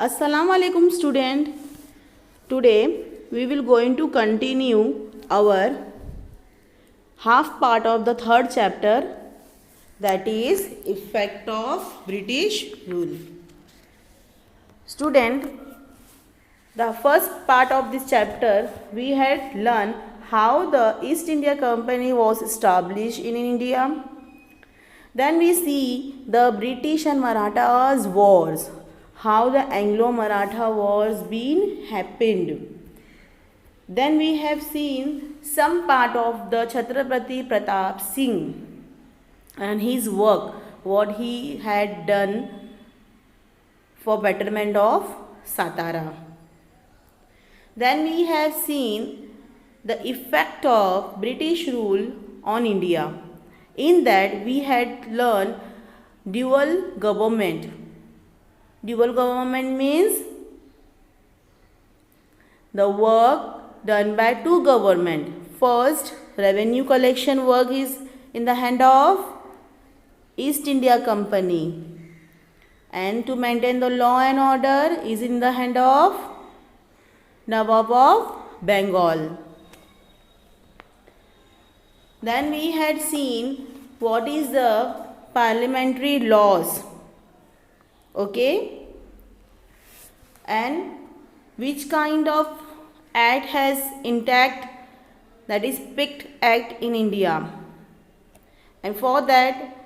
Assalamu alaikum student. Today we will going to continue our half part of the third chapter, that is effect of British rule. Student, the first part of this chapter we had learned how the East India Company was established in India. Then we see the British and Marathas wars, how the Anglo-Maratha wars been happened. Then we have seen some part of the Chhatrapati Pratap Singh and his work, what he had done for betterment of Satara. Then we have seen the effect of British rule on India. In that we had learned dual government. Dual government means the work done by two government. First, revenue collection work is in the hand of East India Company, and to maintain the law and order is in the hand of Nawab of Bengal. Then we had seen what is the parliamentary laws, okay, and which kind of act has intact, that is Pict Act in India. And for that,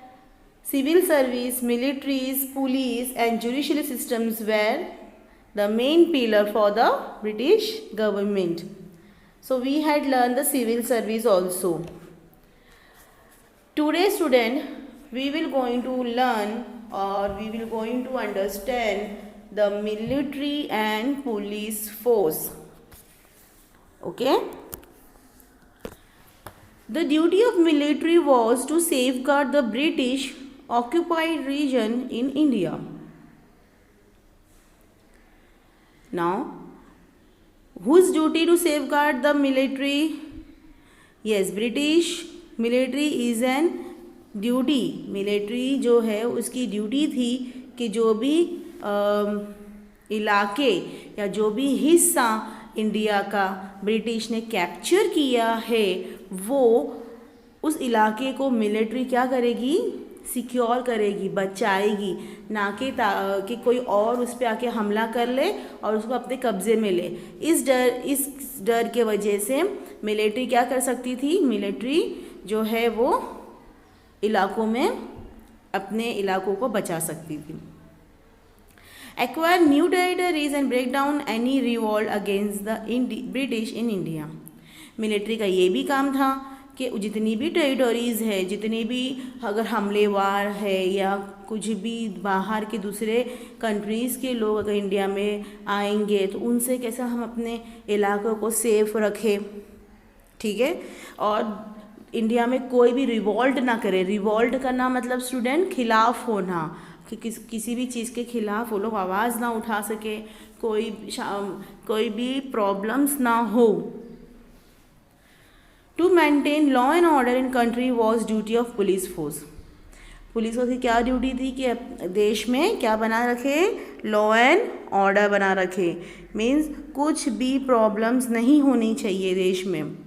civil service, militaries, police and judicial systems were the main pillar for the British government. So we had learned the civil service also. Today student, we will going to learn or we will going to understand the military and police force. Okay. The duty of military was to safeguard the British occupied region in India. Now, whose duty to safeguard the military? Yes, British military is an duty. Military जो है उसकी duty थी कि जो भी इलाके या जो भी हिस्सा इंडिया का ब्रिटिश ने कैप्चर किया है वो उस इलाके को मिलिट्री क्या करेगी, सिक्योर करेगी, बचाएगी, ना कि कोई और उस पर आके हमला कर ले और उसको अपने कब्जे में ले. इस डर के वजह से मिलिट्री क्या कर सकती थी, मिलिट्री जो है वो इलाकों में अपने इलाकों को बचा सकती थी. Acquire new territories and break down any revolt against the British in India. Military का ये भी काम था कि जितनी भी टेरिटरीज़ है, जितनी भी अगर हमलेवार है या कुछ भी बाहर के दूसरे कंट्रीज़ के लोग अगर इंडिया में आएंगे तो उनसे कैसे हम अपने इलाकों को सेफ रखें. ठीक है. और इंडिया में कोई भी रिवॉल्ट ना करे. रिवॉल्ट करना मतलब स्टूडेंट खिलाफ होना, कि किसी भी चीज़ के खिलाफ वो लोग आवाज़ ना उठा सके, कोई भी प्रॉब्लम्स ना हो. To maintain law and order in country was duty of police force. Police force की क्या ड्यूटी थी कि देश में क्या बना रखे, लॉ एंड ऑर्डर बना रखे. मीन्स कुछ भी प्रॉब्लम्स नहीं होनी चाहिए देश में.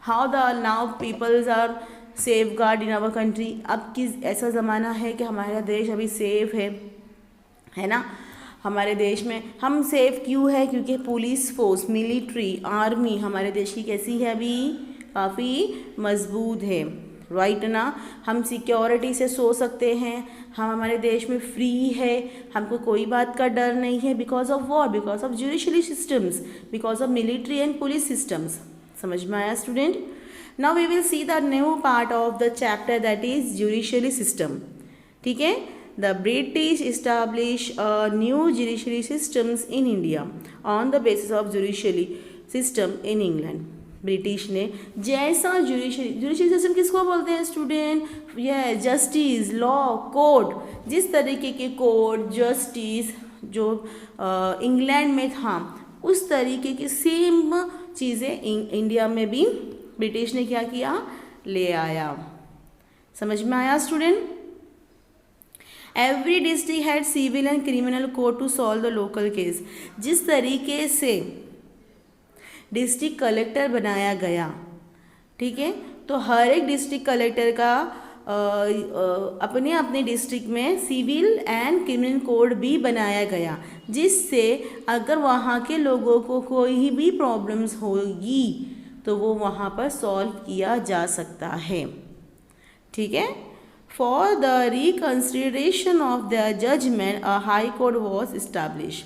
How the now peoples are safeguard in our country. अब किस ऐसा ज़माना है कि हमारा देश अभी सेफ है ना. हमारे देश में हम सेफ क्यों है, क्योंकि पुलिस फोर्स, मिलिट्री, आर्मी हमारे देश की कैसी है, अभी काफ़ी मजबूत है. राइट ना. हम सिक्योरिटी से सो सकते हैं, हम हमारे देश में फ्री है, हमको कोई बात का डर नहीं है. Because of war, because of judiciary systems, because of military and police systems. समझ में आया student. Now we will see the new part of the chapter, that is judiciary system. ठीक है. The British establish new judiciary systems in India on the basis of judiciary system in England. British ने जैसा judiciary system किसको बोलते हैं student, ये justice, law, court, जिस तरीके के कोर्ट, जस्टिस जो इंग्लैंड में था उस तरीके की सेम चीज़ें इंडिया में भी ब्रिटिश ने क्या किया, ले आया. समझ में आया student. Every district had civil and criminal court to solve the local case. जिस तरीके से डिस्ट्रिक्ट कलेक्टर बनाया गया, ठीक है, तो हर एक डिस्ट्रिक्ट कलेक्टर का अपने अपने डिस्ट्रिक्ट में सिविल एंड क्रिमिनल कोड भी बनाया गया, जिससे अगर वहाँ के लोगों को कोई भी प्रॉब्लम्स होगी तो वो वहाँ पर सॉल्व किया जा सकता है, ठीक है। For the reconsideration of the judgement a high court was establish.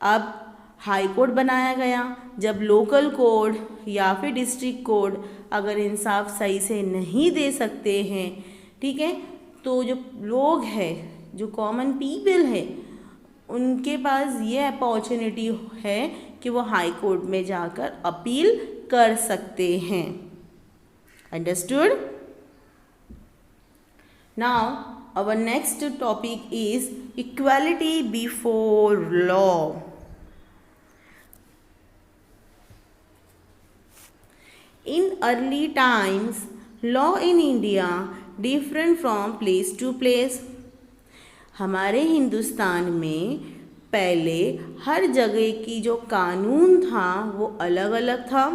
अब हाई कोर्ट बनाया गया। जब लोकल कोर्ट या फिर डिस्ट्रिक्ट कोर्ट अगर इंसाफ सही से नहीं दे सकते हैं, ठीक है, तो जो लोग हैं, जो कॉमन पीपल है, उनके पास ये अपॉर्चुनिटी है कि वो हाई कोर्ट में जाकर अपील कर सकते हैं। Understood? Now our next topic is equality before law. In early times, law in India different from place to place. हमारे हिंदुस्तान में पहले हर जगह की जो कानून था वो अलग अलग था।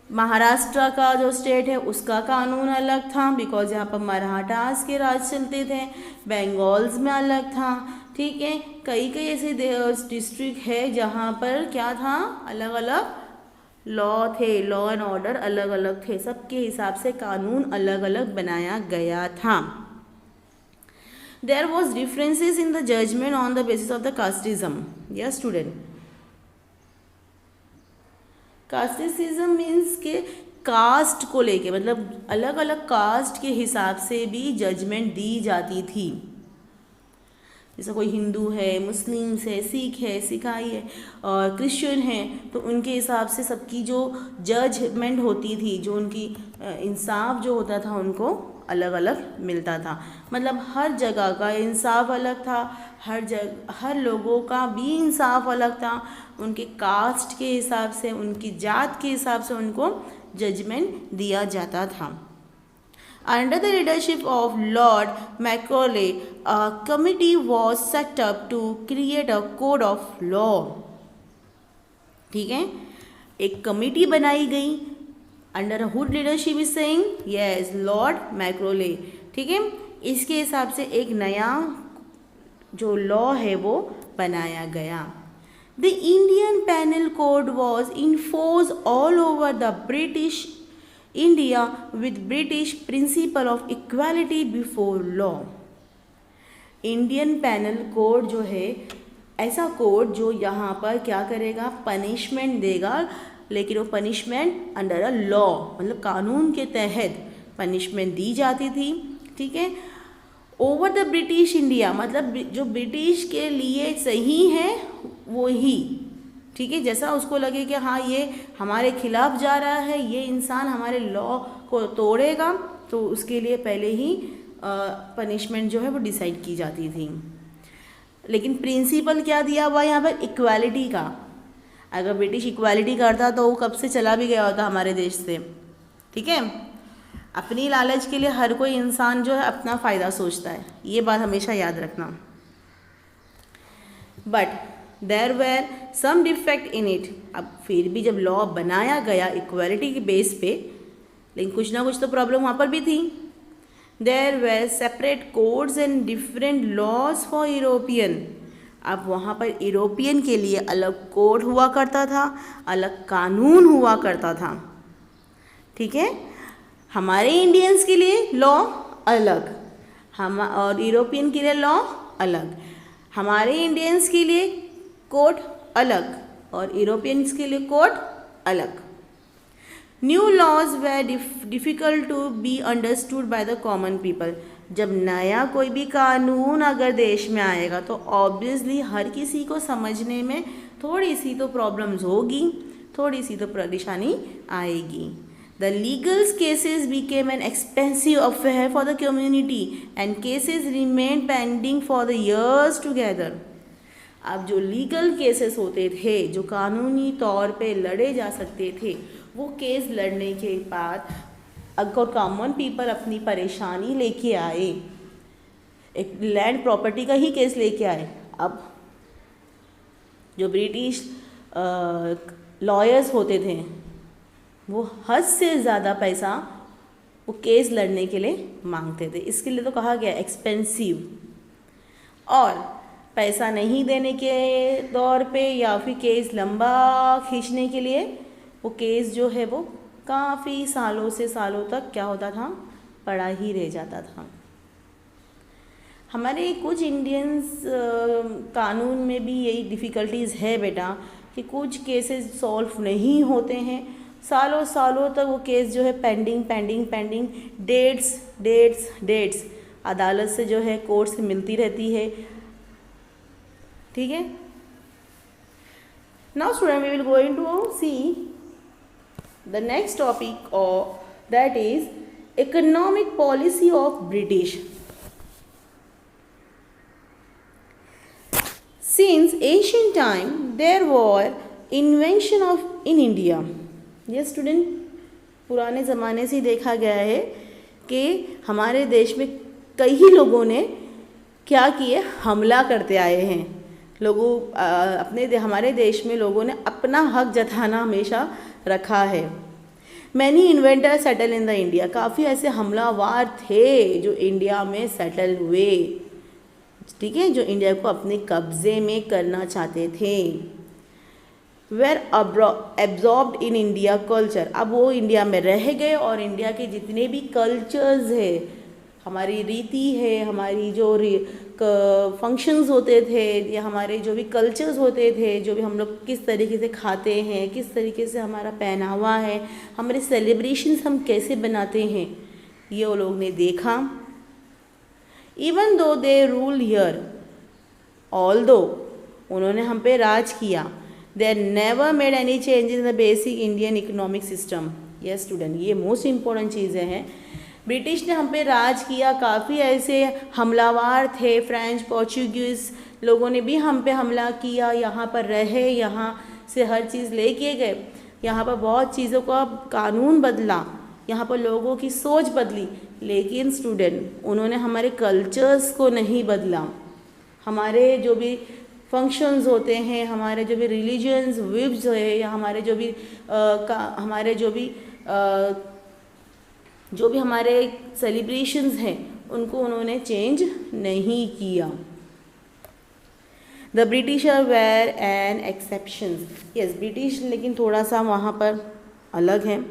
महाराष्ट्र का जो स्टेट है उसका कानून अलग था, बिकॉज यहाँ पर मराठास के राज चलते थे। बंगाल्स में अलग था, ठीक है। कई कई ऐसे डिस्ट्रिक्ट है जहाँ पर क्या था, अलग अलग लॉ थे, लॉ एंड ऑर्डर अलग अलग थे, सबके हिसाब से कानून अलग अलग बनाया गया था। There was differences in the judgement on the basis of the casteism. Yes student, casteism means के कास्ट को लेके, मतलब अलग अलग कास्ट के हिसाब से भी जजमेंट दी जाती थी। जैसे कोई हिंदू है, मुस्लिम्स है, सिख है, सिखाई है और क्रिश्चियन है, तो उनके हिसाब से सबकी जो जजमेंट होती थी, जो उनकी इंसाफ जो होता था, उनको अलग अलग मिलता था। मतलब हर जगह का इंसाफ अलग था, हर लोगों का भी इंसाफ अलग था। उनके कास्ट के हिसाब से, उनकी जात के हिसाब से उनको जजमेंट दिया जाता था। Under the leadership of Lord Macaulay, a committee was set up to create a code of law. ठीक है, एक कमिटी बनाई गई under hood leadership is saying yes Lord Macaulay, ठीक है। इसके हिसाब से एक नया जो लॉ है वो बनाया गया। The Indian Penal Code was enforce all over the British India with British principle of equality before law. Indian Penal Code जो है ऐसा कोड जो यहाँ पर क्या करेगा, पनिशमेंट देगा, लेकिन वो पनिशमेंट अंडर अ लॉ, मतलब कानून के तहत पनिशमेंट दी जाती थी, ठीक है। ओवर द ब्रिटिश इंडिया, मतलब जो ब्रिटिश के लिए सही है वो ही, ठीक है। जैसा उसको लगे कि हाँ ये हमारे खिलाफ जा रहा है, ये इंसान हमारे लॉ को तोड़ेगा, तो उसके लिए पहले ही पनिशमेंट जो है वो डिसाइड की जाती थी। लेकिन प्रिंसिपल क्या दिया हुआ यहाँ पर, इक्वालिटी का। अगर ब्रिटिश इक्वालिटी करता तो वो कब से चला भी गया होता हमारे देश से, ठीक है। अपनी लालच के लिए हर कोई इंसान जो है अपना फ़ायदा सोचता है, ये बात हमेशा याद रखना। But there were some defect in it. अब फिर भी जब लॉ बनाया गया इक्वालिटी के बेस पे, लेकिन कुछ ना कुछ तो प्रॉब्लम वहाँ पर भी थी। There were separate codes and different laws for European. अब वहाँ पर यूरोपियन के लिए अलग कोड हुआ करता था, अलग कानून हुआ करता था, ठीक है। हमारे इंडियंस के लिए लॉ अलग, हम और यूरोपियन के लिए लॉ अलग। हमारे इंडियंस के लिए कोड अलग और यूरोपियंस के लिए कोड अलग। New laws were difficult to be understood by the common people. जब नया कोई भी कानून अगर देश में आएगा तो ऑब्वियसली हर किसी को समझने में थोड़ी सी तो प्रॉब्लम्स होगी, थोड़ी सी तो परेशानी आएगी। The legal cases became an expensive affair for the community and cases remained pending for the years together. अब जो लीगल केसेस होते थे, जो कानूनी तौर पे लड़े जा सकते थे, वो केस लड़ने के बाद अगर कॉमन पीपल अपनी परेशानी लेके आए एक लैंड प्रॉपर्टी का ही केस लेके आए। अब जो ब्रिटिश लॉयर्स होते थे वो हद से ज़्यादा पैसा वो केस लड़ने के लिए मांगते थे। इसके लिए तो कहा गया एक्सपेंसिव, और पैसा नहीं देने के दौर पे या फिर केस लंबा खींचने के लिए वो केस जो है वो काफ़ी सालों से सालों तक क्या होता था, पड़ा ही रह जाता था। हमारे कुछ इंडियंस कानून में भी यही डिफ़िकल्टीज़ है बेटा कि कुछ केसेस सॉल्व नहीं होते हैं, सालों सालों तक वो केस जो है pending pending pending, dates dates dates अदालत से जो है कोर्ट से मिलती रहती है। ठीक है, now student we will going to see the next topic और that is economic policy of British. Since ancient time, there were invention of in India. ये स्टूडेंट पुराने ज़माने से देखा गया है कि हमारे देश में कई लोगों ने क्या किए, हमला करते आए हैं। हमारे देश में लोगों ने अपना हक जताना हमेशा रखा है। Many inventor settle in the India, काफ़ी ऐसे हमलावर थे जो इंडिया में सेटल हुए, ठीक है, जो इंडिया को अपने कब्जे में करना चाहते थे। Were absorbed in India culture, अब वो इंडिया में रह गए और इंडिया के जितने भी कल्चर्स है, हमारी रीति है, हमारी जो फंक्शंस होते थे या हमारे जो भी कल्चर्स होते थे, जो भी हम लोग किस तरीके से खाते हैं, किस तरीके से हमारा पहनावा है, हमारे सेलिब्रेशंस हम कैसे बनाते हैं, ये वो लोग ने देखा। Even though they ruled here, although उन्होंने हम पे राज किया, they never made any changes in the basic Indian economic system. Yes student, ये most important चीज़ें हैं। ब्रिटिश ने हम पे राज किया, काफ़ी ऐसे हमलावर थे, फ्रेंच पोर्चुगीज़ लोगों ने भी हम पे हमला किया, यहाँ पर रहे, यहाँ से हर चीज़ ले के गए, यहाँ पर बहुत चीज़ों का कानून बदला, यहाँ पर लोगों की सोच बदली, लेकिन स्टूडेंट उन्होंने हमारे कल्चर्स को नहीं बदला। हमारे जो भी फंक्शंस होते हैं, हमारे जो भी रिलीजन्स विव्स है, या हमारे जो भी हमारे सेलिब्रेशंस हैं, उनको उन्होंने चेंज नहीं किया। The Britisher were an exception, yes British लेकिन थोड़ा सा वहाँ पर अलग है।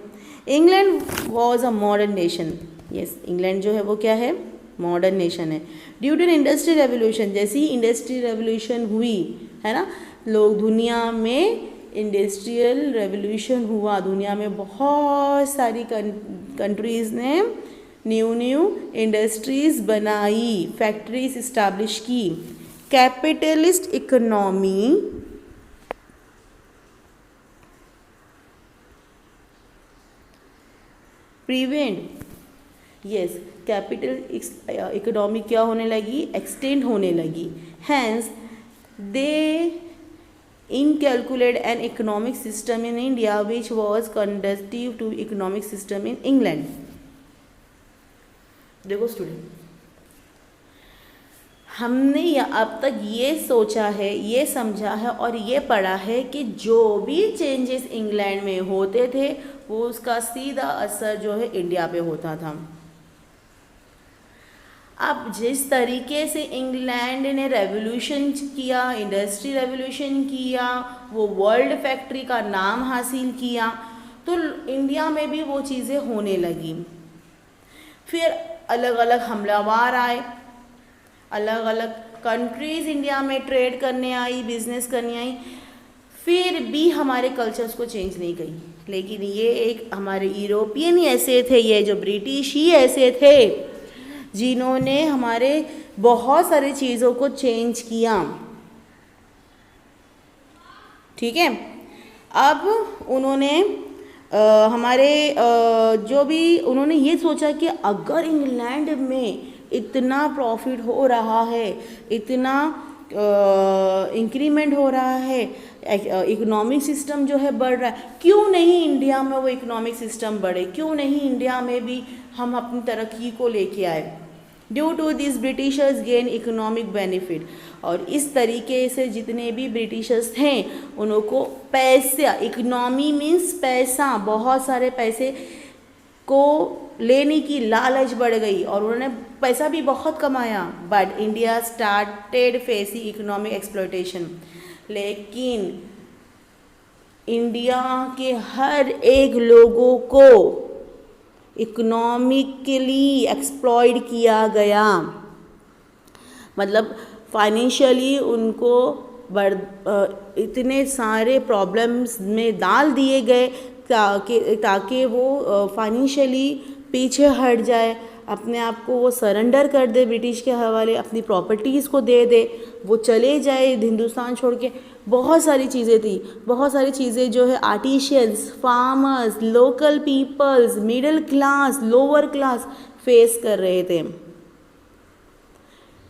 England was a modern nation, yes England जो है वो क्या है, मॉडर्न नेशन है। ड्यू टू इंडस्ट्रियल रेवोल्यूशन, जैसे ही इंडस्ट्रियल रेवोल्यूशन हुई है ना, लोग दुनिया में इंडस्ट्रियल रेवोल्यूशन हुआ, दुनिया में बहुत सारी कंट्रीज़ ने न्यू इंडस्ट्रीज़ बनाई, फैक्ट्रीज इस्टेब्लिश की। Capitalist economy prevent, yes capital economy क्या होने लगी, एक्सटेंड होने लगी। Hence they inculcate an economic system in India which was conductive to economic system in England. देखो स्टूडेंट, हमने अब तक ये सोचा है, ये समझा है और ये पढ़ा है कि जो भी चेंजेस इंग्लैंड में होते थे वो उसका सीधा असर जो है इंडिया पे होता था। अब जिस तरीके से इंग्लैंड ने रेवोल्यूशन किया, इंडस्ट्री रेवोल्यूशन किया, वो वर्ल्ड फैक्ट्री का नाम हासिल किया, तो इंडिया में भी वो चीज़ें होने लगी। फिर अलग अलग हमलावर आए, अलग अलग कंट्रीज़ इंडिया में ट्रेड करने आई, बिजनेस करने आई, फिर भी हमारे कल्चर्स को चेंज नहीं करी। लेकिन ये एक हमारे यूरोपियन ही ऐसे थे, ये जो ब्रिटिश ही ऐसे थे जिन्होंने हमारे बहुत सारी चीज़ों को चेंज किया। ठीक है, अब उन्होंने जो भी उन्होंने ये सोचा कि अगर इंग्लैंड में इतना प्रॉफिट हो रहा है, इतना इंक्रीमेंट हो रहा है, इकोनॉमिक सिस्टम जो है बढ़ रहा है, क्यों नहीं इंडिया में वो इकोनॉमिक सिस्टम बढ़े, क्यों नहीं इंडिया में भी हम अपनी तरक्की को लेके आए। Due to this Britishers gain economic benefit, और इस तरीके से जितने भी ब्रिटिशर्स थे उनको पैसा, इकोनॉमी मीन्स पैसा, बहुत सारे पैसे को लेने की लालच बढ़ गई और उन्होंने पैसा भी बहुत कमाया। But India started facing economic exploitation, लेकिन इंडिया के हर एक लोगों को इकोनॉमिकली एक्सप्लॉयड किया गया, मतलब फाइनेंशियली उनको इतने सारे प्रॉब्लम्स में डाल दिए गए ताकि वो फाइनेंशियली पीछे हट जाए, अपने आप को वो सरेंडर कर दे ब्रिटिश के हवाले, अपनी प्रॉपर्टीज़ को दे दे, वो चले जाए हिंदुस्तान छोड़ के। बहुत सारी चीज़ें थी, बहुत सारी चीज़ें जो है artisans, farmers, local peoples, middle class, lower class face कर रहे थे।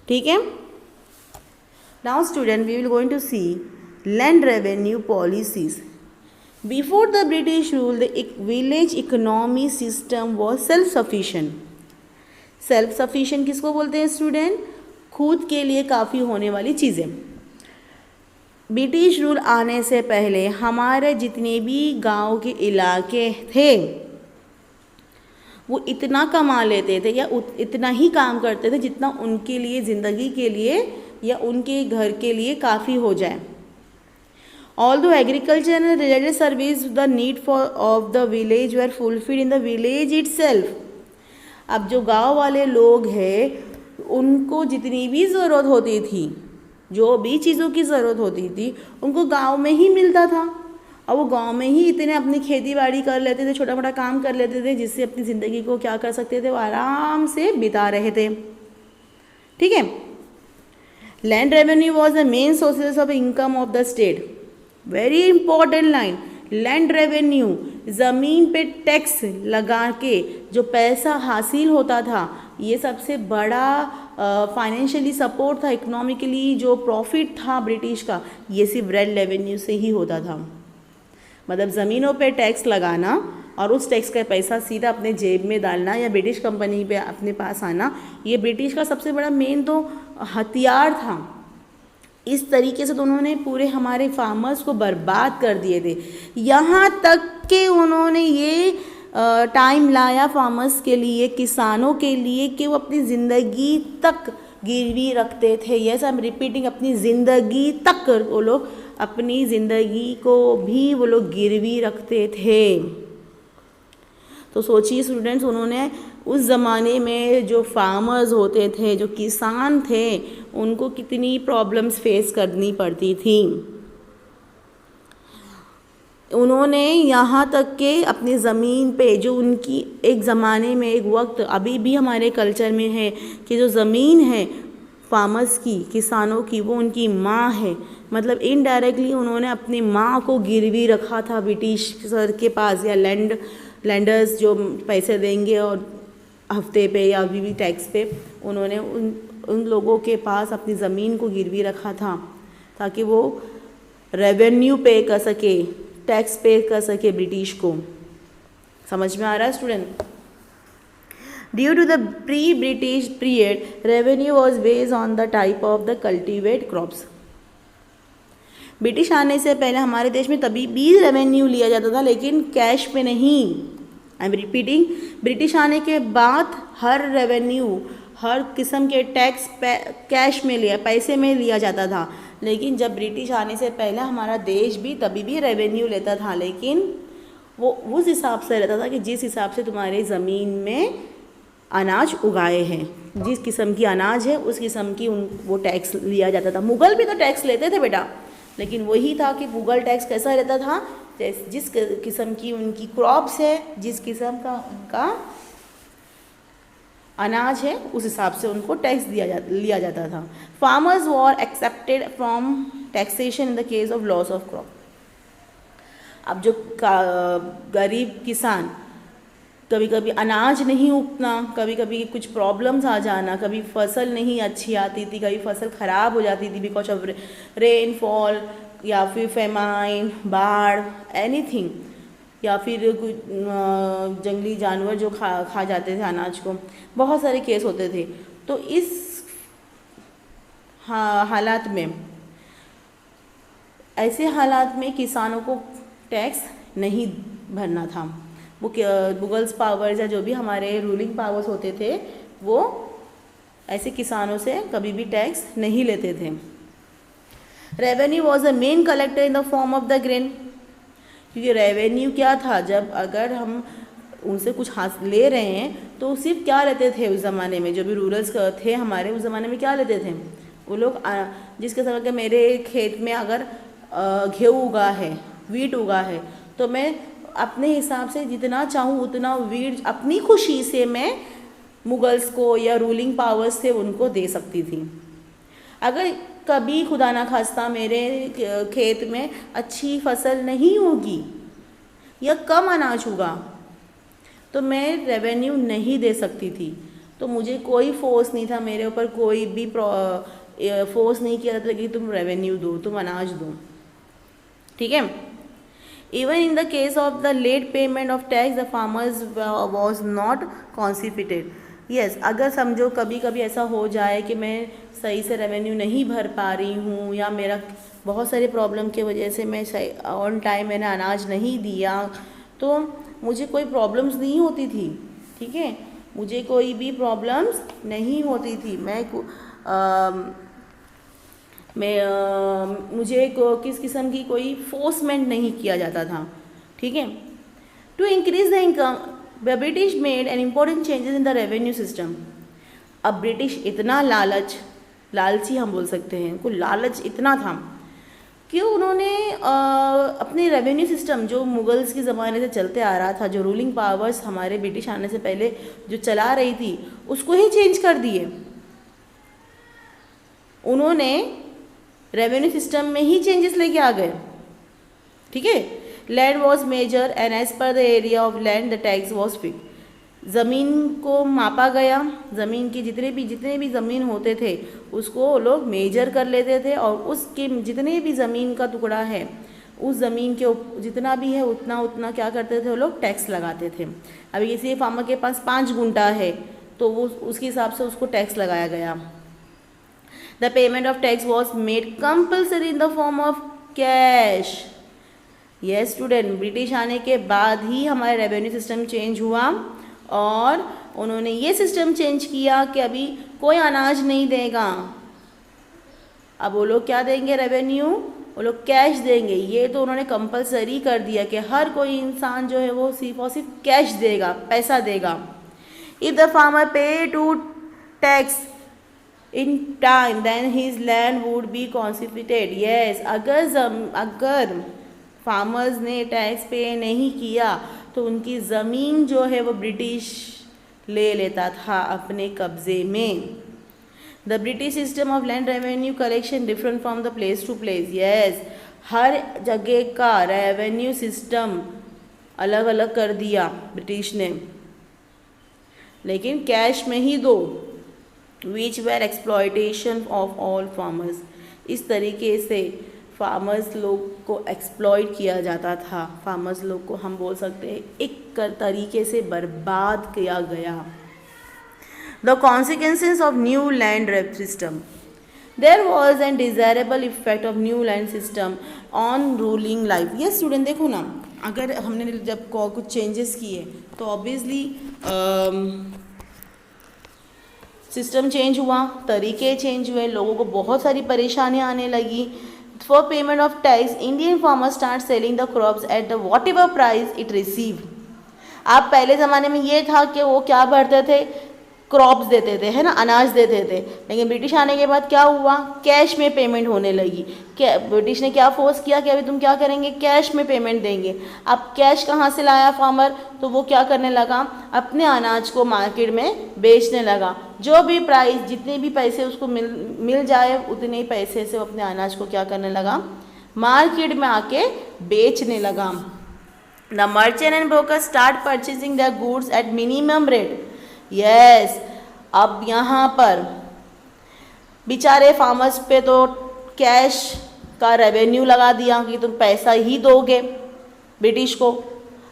ठीक है। Now student we will going to see land revenue policies. Before the British rule, the village economy system was self-sufficient. Self-sufficient किसको बोलते हैं स्टूडेंट? खुद के लिए काफ़ी होने वाली चीज़ें। ब्रिटिश रूल आने से पहले हमारे जितने भी गांव के इलाके थे वो इतना कमा लेते थे या इतना ही काम करते थे जितना उनके लिए, ज़िंदगी के लिए या उनके घर के लिए काफ़ी हो जाए। Although agriculture and related service, the need of the village were fulfilled in the village itself. अब जो गांव वाले लोग हैं उनको जितनी भी ज़रूरत होती थी, जो भी चीज़ों की ज़रूरत होती थी उनको गांव में ही मिलता था, और वो गांव में ही इतने अपनी खेती बाड़ी कर लेते थे, छोटा मोटा काम कर लेते थे, जिससे अपनी ज़िंदगी को क्या कर सकते थे, वो आराम से बिता रहे थे। ठीक है। Land revenue was the main sources of income of the state. Very important line, land revenue, ज़मीन पे टैक्स लगा के जो पैसा हासिल होता था, ये सबसे बड़ा फाइनेंशियली सपोर्ट था, इकोनॉमिकली जो प्रॉफिट था ब्रिटिश का, ये सिर्फ लैंड रेवेन्यू से ही होता था। मतलब ज़मीनों पे टैक्स लगाना और उस टैक्स का पैसा सीधा अपने जेब में डालना या ब्रिटिश कंपनी पे अपने पास आना, ये ब्रिटिश का सबसे बड़ा मेन तो हथियार था। इस तरीके से तो उन्होंने पूरे हमारे फार्मर्स को बर्बाद कर दिए थे, यहाँ तक कि उन्होंने ये टाइम लाया फार्मर्स के लिए, किसानों के लिए, कि वो अपनी ज़िंदगी तक गिरवी रखते थे। यस आई एम रिपीटिंग, अपनी ज़िंदगी तक वो लोग अपनी ज़िंदगी को भी वो लोग गिरवी रखते थे। तो सोचिए स्टूडेंट्स, उन्होंने उस ज़माने में जो फार्मर्स होते थे, जो किसान थे, उनको कितनी प्रॉब्लम्स फेस करनी पड़ती थी। उन्होंने यहाँ तक के अपनी ज़मीन पे जो उनकी एक ज़माने में एक वक्त, अभी भी हमारे कल्चर में है कि जो ज़मीन है फार्मर्स की, किसानों की, वो उनकी माँ है। मतलब इनडायरेक्टली उन्होंने अपनी माँ को गिरवी रखा था ब्रिटिश सर के पास, या लैंडर्स जो पैसे देंगे और हफ्ते पे या अभी भी टैक्स पे, उन्होंने उन लोगों के पास अपनी ज़मीन को गिरवी रखा था ताकि वो रेवेन्यू पे कर सके, टैक्स पे कर सके ब्रिटिश को। समझ में आ रहा है student? Due to the pre British period, revenue was based on the type of the cultivate crops. British आने से पहले हमारे देश में तभी भी रेवेन्यू लिया जाता था, लेकिन कैश पे नहीं। आई एम रिपीटिंग, ब्रिटिश आने के बाद हर रेवेन्यू, हर किस्म के टैक्स कैश में लिया, पैसे में लिया जाता था। लेकिन जब ब्रिटिश आने से पहले हमारा देश भी तभी भी रेवेन्यू लेता था, लेकिन वो उस हिसाब से रहता था कि जिस हिसाब से तुम्हारे ज़मीन में अनाज उगाए हैं, जिस किस्म की अनाज है उस किस्म की वो टैक्स लिया जाता था। मुग़ल भी तो टैक्स लेते थे बेटा, लेकिन वही था कि मुग़ल टैक्स कैसा रहता था, जिस किस्म की उनकी क्रॉप्स है, जिस किस्म का उनका अनाज है, उस हिसाब से उनको टैक्स लिया जाता था। Farmers were accepted from taxation in the case of loss of crop. अब जो गरीब किसान, कभी कभी अनाज नहीं उगना, कभी कभी कुछ प्रॉब्लम्स आ जाना, कभी फसल नहीं अच्छी आती थी, कभी फसल ख़राब हो जाती थी बिकॉज ऑफ रेनफॉल या फिर फेमाइन, बाढ़, एनीथिंग, या फिर कुछ जंगली जानवर जो खा जाते थे अनाज को, बहुत सारे केस होते थे। तो इस हालात में, ऐसे हालात में किसानों को टैक्स नहीं भरना था। वो मुगल्स पावर्स या जो भी हमारे रूलिंग पावर्स होते थे वो ऐसे किसानों से कभी भी टैक्स नहीं लेते थे। Revenue was a main collector in the form of the grain, क्योंकि रेवेन्यू क्या था, जब अगर हम उनसे कुछ ले रहे हैं तो सिर्फ क्या लेते थे उस ज़माने में, जो भी रूरल्स थे हमारे उस ज़माने में क्या लेते थे वो लोग, जिसके समय के मेरे खेत में अगर गेहूँ उगा है, वीट उगा है, तो मैं अपने हिसाब से जितना चाहूँ उतना वीट अपनी खुशी से मैं मुगल्स को या रूलिंग पावर्स से उनको दे सकती थी। अगर कभी खुदा ना खास्ता मेरे खेत में अच्छी फसल नहीं होगी या कम अनाज होगा तो मैं रेवेन्यू नहीं दे सकती थी। तो मुझे कोई फोर्स नहीं था, मेरे ऊपर कोई भी फोर्स नहीं किया जाता कि तुम रेवेन्यू दो, तुम अनाज दो, ठीक है। Even in the case of the late payment of tax the farmers was not confiscated. Yes, अगर समझो कभी कभी ऐसा हो जाए कि मैं सही से रेवेन्यू नहीं भर पा रही हूँ या मेरा बहुत सारे प्रॉब्लम की वजह से मैं ऑन टाइम मैंने अनाज नहीं दिया, तो मुझे कोई प्रॉब्लम्स नहीं होती थी, ठीक है, मुझे कोई भी प्रॉब्लम्स नहीं होती थी। मुझे किस किस्म की कोई फोर्समेंट नहीं किया जाता था, ठीक है। To increase the income the British made an important changes in the revenue system. अब ब्रिटिश इतना लालची हम बोल सकते हैं, उनको लालच इतना था कि उन्होंने अपने रेवेन्यू सिस्टम जो मुगल्स के ज़माने से चलते आ रहा था, जो रूलिंग पावर्स हमारे ब्रिटिश आने से पहले जो चला रही थी, उसको ही चेंज कर दिए। उन्होंने रेवेन्यू सिस्टम में ही चेंजेस लेके आ गए, ठीक है। Land was major and as per the area of land the tax was fixed. ज़मीन को मापा गया, ज़मीन की जितने भी ज़मीन होते थे उसको लोग मेजर कर लेते थे और उसके जितने भी ज़मीन का टुकड़ा है उस ज़मीन के जितना भी है उतना क्या करते थे वो लोग टैक्स लगाते थे। अभी किसी फार्मर के पास 5 गुंठा है तो वो उसके हिसाब से उसको टैक्स लगाया गया। The payment of tax was made compulsory in the form of cash. Yes student, British आने के बाद ही हमारा रेवेन्यू सिस्टम चेंज हुआ और उन्होंने ये सिस्टम चेंज किया कि अभी कोई अनाज नहीं देगा, अब वो लोग क्या देंगे रेवेन्यू, वो लोग कैश देंगे। ये तो उन्होंने कंपलसरी कर दिया कि हर कोई इंसान जो है वो सिर्फ और सिर्फ कैश देगा, पैसा देगा। If the farmer pay to tax in time then his land would be confiscated. Yes, अगर फार्मर्स ने टैक्स पे नहीं किया तो उनकी ज़मीन जो है वो ब्रिटिश ले लेता था अपने कब्ज़े में। The British system of land revenue collection different from the place to place. Yes, हर जगह का रेवेन्यू सिस्टम अलग अलग कर दिया ब्रिटिश ने, लेकिन कैश में ही दो, विच where exploitation of all farmers. इस तरीके से फार्मर्स लोग को एक्सप्लॉइट किया जाता था, फार्मर्स लोग को हम बोल सकते हैं एक तरीके से बर्बाद किया गया। The consequences of new land revenue system. There was an desirable effect of new land system on ruling life. ये स्टूडेंट देखो ना, अगर हमने जब कुछ चेंजेस किए तो ऑब्वियसली सिस्टम चेंज हुआ, तरीके चेंज हुए, लोगों को बहुत सारी परेशानियाँ आने लगी। For payment of tax, Indian farmers start selling the crops at the whatever price it receive. आप पहले ज़माने में ये था कि वो क्या भरते थे, क्रॉप्स देते थे, है ना, अनाज देते थे। लेकिन ब्रिटिश आने के बाद क्या हुआ, कैश में पेमेंट होने लगी। क्या ब्रिटिश ने क्या फोर्स किया कि अभी तुम क्या करेंगे, कैश में पेमेंट देंगे। अब कैश कहाँ से लाया फार्मर, तो वो क्या करने लगा, अपने अनाज को मार्केट में बेचने लगा। जो भी प्राइस, जितने भी पैसे उसको मिल जाए उतने ही पैसे से वो अपने अनाज को क्या करने लगा, मार्केट में आके बेचने लगा। The merchant and broker start purchasing the goods at minimum rate. Yes, अब यहाँ पर बेचारे फार्मर्स पे तो कैश का रेवेन्यू लगा दिया कि तुम पैसा ही दोगे ब्रिटिश को,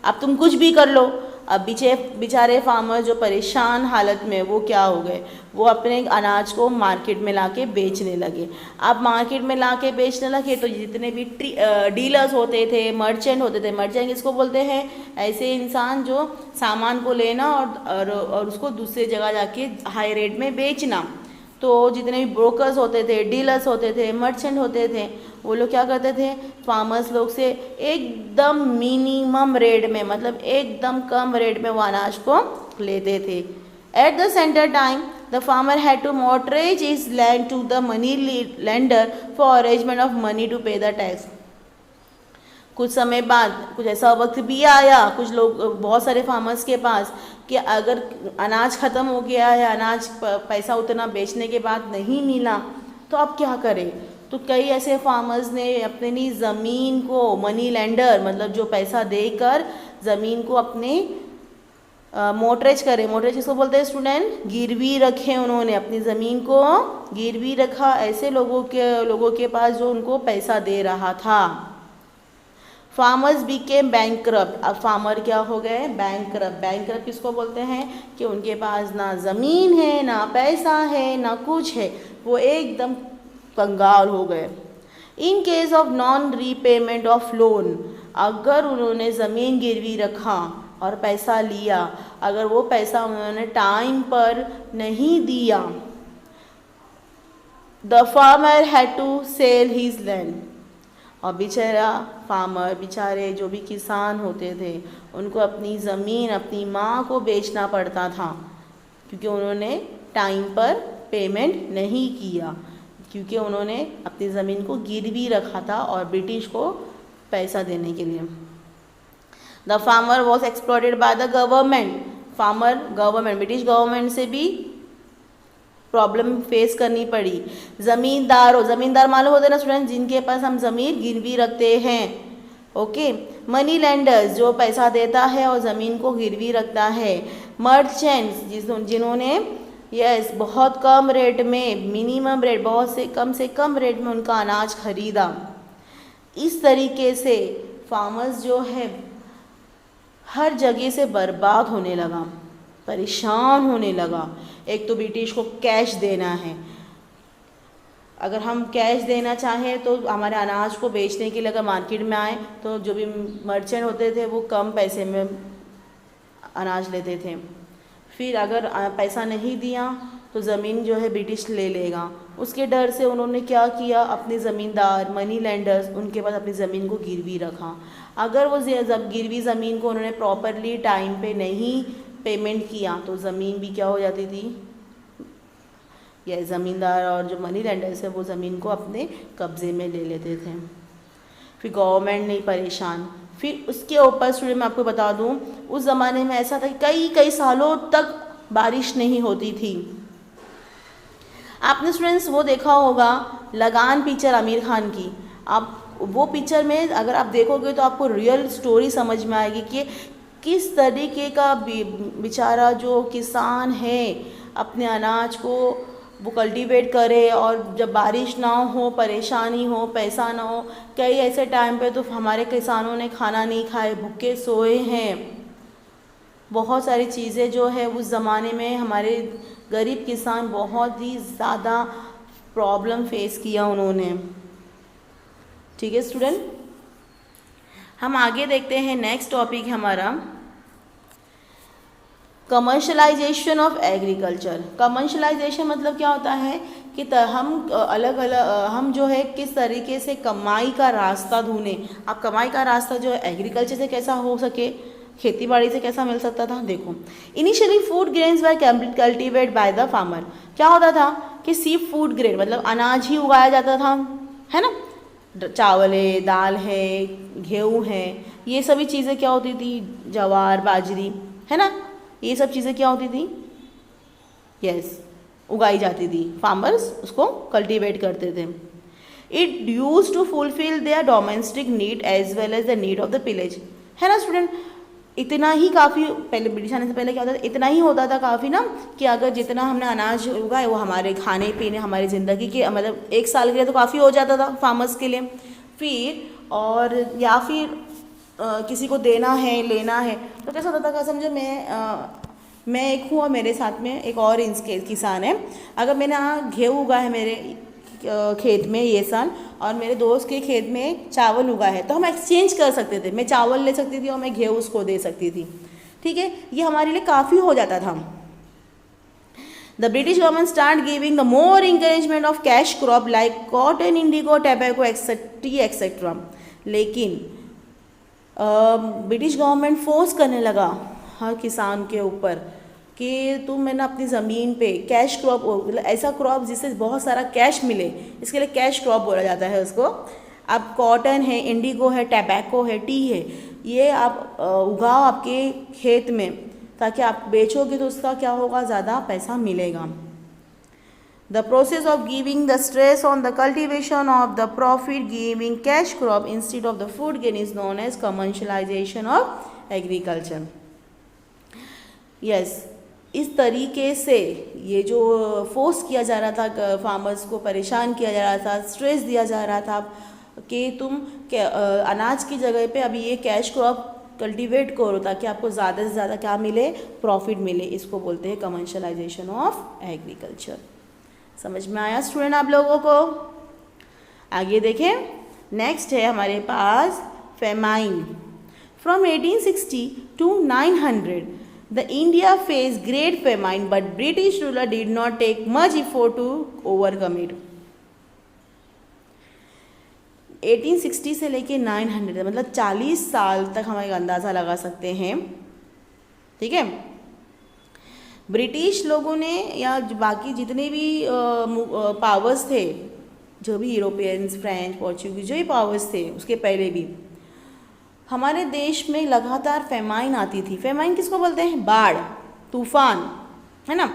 अब तुम कुछ भी कर लो। अब बेचारे फार्मर जो परेशान हालत में, वो क्या हो गए, वो अपने अनाज को मार्केट में लाके बेचने लगे। अब मार्केट में लाके बेचने लगे तो जितने भी डीलर्स होते थे, मर्चेंट होते थे, मर्चेंट किसको बोलते हैं, ऐसे इंसान जो सामान को लेना और उसको दूसरी जगह जाके हाई रेट में बेचना। तो जितने भी ब्रोकर्स होते थे, डीलर्स होते थे, मर्चेंट होते थे, वो लोग क्या करते थे, फार्मर्स लोग से एकदम मिनिमम रेट में, मतलब एकदम कम रेट में वो अनाज को लेते थे। At the centre time the farmer had to mortgage his land to the money lender for arrangement of money to pay the tax. कुछ समय बाद कुछ ऐसा वक्त भी आया कुछ लोग, बहुत सारे फार्मर्स के पास, कि अगर अनाज ख़त्म हो गया है, अनाज पैसा उतना बेचने के बाद नहीं मिला तो अब क्या करें। तो कई ऐसे फार्मर्स ने अपनी ज़मीन को, मनी लेंडर मतलब जो पैसा देकर ज़मीन को अपने मोर्टगेज करे। मोर्टगेज किसको बोलते हैं स्टूडेंट, गिरवी रखे, उन्होंने अपनी ज़मीन को गिरवी रखा ऐसे लोगों के पास जो उनको पैसा दे रहा था। Farmers became bankrupt. अब फार्मर क्या हो गए, बैंकरप्ट। बैंकरप्ट किसको बोलते हैं कि उनके पास ना ज़मीन है, ना पैसा है, ना कुछ है, वो एकदम कंगाल हो गए। In case of non repayment of loan, अगर उन्होंने ज़मीन गिरवी रखा और पैसा लिया, अगर वो पैसा उन्होंने टाइम पर नहीं दिया, the farmer had to sell his land. और बेचारे जो भी किसान होते थे उनको अपनी ज़मीन अपनी माँ को बेचना पड़ता था, क्योंकि उन्होंने टाइम पर पेमेंट नहीं किया, क्योंकि उन्होंने अपनी ज़मीन को गिरवी रखा था और ब्रिटिश को पैसा देने के लिए। The farmer was exploited by the government. British government से भी प्रॉब्लम फेस करनी पड़ी। ज़मींदार मालूम होते ना स्टूडेंट, जिनके पास हम ज़मीन गिरवी रखते हैं। ओके, मनी लेंडर्स जो पैसा देता है और ज़मीन को गिरवी रखता है। मर्चेंट्स जिन्होंने बहुत कम रेट में, मिनिमम रेट, बहुत से कम रेट में उनका अनाज खरीदा। इस तरीके से फार्मर्स जो है हर जगह से बर्बाद होने लगा, परेशान होने लगा। एक तो ब्रिटिश को कैश देना है, अगर हम कैश देना चाहें तो हमारे अनाज को बेचने के लिए अगर मार्केट में आए तो जो भी मर्चेंट होते थे वो कम पैसे में अनाज लेते थे। फिर अगर पैसा नहीं दिया तो ज़मीन जो है ब्रिटिश ले लेगा। उसके डर से उन्होंने क्या किया, अपने ज़मींदार, मनी लेंडर्स, उनके पास अपनी ज़मीन को गिरवी रखा। अगर वो गिरवी ज़मीन को उन्होंने प्रॉपरली टाइम पे नहीं पेमेंट किया तो ज़मीन भी क्या हो जाती थी, यह ज़मींदार और जो मनी लेंडर्स है वो ज़मीन को अपने कब्ज़े में ले लेते थे। फिर गवर्नमेंट नहीं परेशान। फिर उसके ऊपर स्टूडेंट मैं आपको बता दूं, उस ज़माने में ऐसा था कि कई सालों तक बारिश नहीं होती थी। आपने स्टूडेंट्स वो देखा होगा लगान पिक्चर आमिर खान की। आप वो पिक्चर में अगर आप देखोगे तो आपको रियल स्टोरी समझ में आएगी कि किस तरीके का बेचारा जो किसान है अपने अनाज को वो कल्टीवेट करे, और जब बारिश ना हो, परेशानी हो, पैसा ना हो, कई ऐसे टाइम पे तो हमारे किसानों ने खाना नहीं खाए, भूखे सोए हैं। बहुत सारी चीज़ें जो है उस ज़माने में हमारे गरीब किसान बहुत ही ज़्यादा प्रॉब्लम फेस किया उन्होंने। ठीक है स्टूडेंट, हम आगे देखते हैं। नेक्स्ट टॉपिक हमारा कमर्शलाइजेशन ऑफ एग्रीकल्चर। कमर्शलाइजेशन मतलब क्या होता है कि हम जो है किस तरीके से कमाई का रास्ता ढूंढें। अब कमाई का रास्ता जो है एग्रीकल्चर से कैसा हो सके, खेती बाड़ी से कैसा मिल सकता था। देखो, initially food grains were cultivate by the farmer. क्या होता था कि सिर्फ फूड ग्रेन मतलब अनाज ही उगाया जाता था, है ना। चावल है, दाल है, गेहूँ है, ये सभी चीज़ें क्या होती थी, ज्वार, बाजरी, है ना, ये सब चीज़ें क्या होती थी, उगाई जाती थी। फार्मर्स उसको कल्टीवेट करते थे। It use to fulfil their domestic need as well as the need of the village, है ना स्टूडेंट। इतना ही काफ़ी, पहले ब्रिटिश आने से पहले क्या होता था, इतना ही होता था काफ़ी ना, कि अगर जितना हमने अनाज उगाए वो हमारे खाने पीने, हमारी ज़िंदगी के मतलब एक साल के लिए तो काफ़ी हो जाता था फार्मर्स के लिए। फिर और या फिर किसी को देना है, लेना है, तो कैसा होता था, समझो मैं एक हूँ और मेरे साथ में एक और किसान है। अगर मैंने गेहूँ उगा है मेरे खेत में ये साल, और मेरे दोस्त के खेत में चावल उगा है, तो हम एक्सचेंज कर सकते थे। मैं चावल ले सकती थी और मैं गेहूँ उसको दे सकती थी। ठीक है, ये हमारे लिए काफ़ी हो जाता था। The British government start giving the more encouragement of cash crop like cotton, indigo, tobacco, etc. लेकिन ब्रिटिश गवर्नमेंट फोर्स करने लगा हर किसान के ऊपर कि तुम है ना अपनी ज़मीन पे कैश क्रॉप, मतलब ऐसा क्रॉप जिससे बहुत सारा कैश मिले, इसके लिए कैश क्रॉप बोला जाता है उसको। अब कॉटन है, इंडिगो है, टैबैको है, टी है, ये आप उगाओ आपके खेत में, ताकि आप बेचोगे तो उसका क्या होगा, ज़्यादा पैसा मिलेगा। The process of giving the stress on the cultivation of the profit giving cash crop instead of the food gain is known as commercialization of agriculture. Yes, इस तरीके से ये जो फोर्स किया जा रहा था, फार्मर्स को परेशान किया जा रहा था, स्ट्रेस दिया जा रहा था कि तुम अनाज की जगह पे अभी ये कैश क्रॉप कल्टीवेट करो ताकि आपको ज़्यादा से ज़्यादा क्या मिले, प्रॉफिट मिले। इसको बोलते हैं कमर्शलाइजेशन ऑफ एग्रीकल्चर। समझ में आया स्टूडेंट आप लोगों को? आगे देखें, नेक्स्ट है हमारे पास famine. From 1860 to 900 the India faced great famine, but British ruler did not take much effort to overcome it. 1860 से लेके 900 मतलब 40 साल तक हम एक अंदाज़ा लगा सकते हैं। ठीक है, ब्रिटिश लोगों ने या बाकी जितने भी पावर्स थे, जो भी यूरोपियंस, फ्रेंच, पोर्चुगीज, जो भी पावर्स थे उसके पहले भी, हमारे देश में लगातार फेमाइन आती थी। फेमाइन किसको बोलते हैं? बाढ़, तूफान, है ना।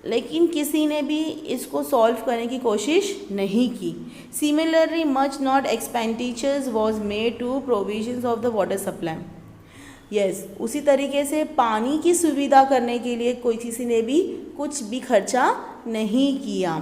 लेकिन किसी ने भी इसको सॉल्व करने की कोशिश नहीं की। Similarly much not expenditures was made to provisions of the water supply. Yes, उसी तरीके से पानी की सुविधा करने के लिए कोई किसी ने भी कुछ भी खर्चा नहीं किया।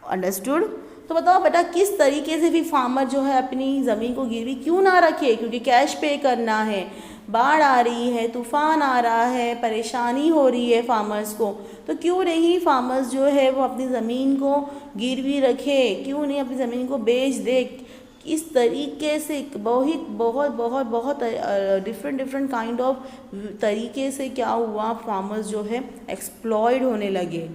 अंडरस्टूड? तो बताओ बेटा, किस तरीके से भी फार्मर जो है अपनी ज़मीन को गिरवी क्यों ना रखे? क्योंकि कैश पे करना है, बाढ़ आ रही है, तूफान आ रहा है, परेशानी हो रही है फार्मर्स को, तो क्यों नहीं फार्मर्स जो है वो अपनी ज़मीन को गिरवी रखे, क्यों नहीं अपनी ज़मीन को बेच दे। इस तरीके से बहुत डिफरेंट काइंड ऑफ तरीके से क्या हुआ, फार्मर्स जो है एक्सप्लॉयड होने लगे,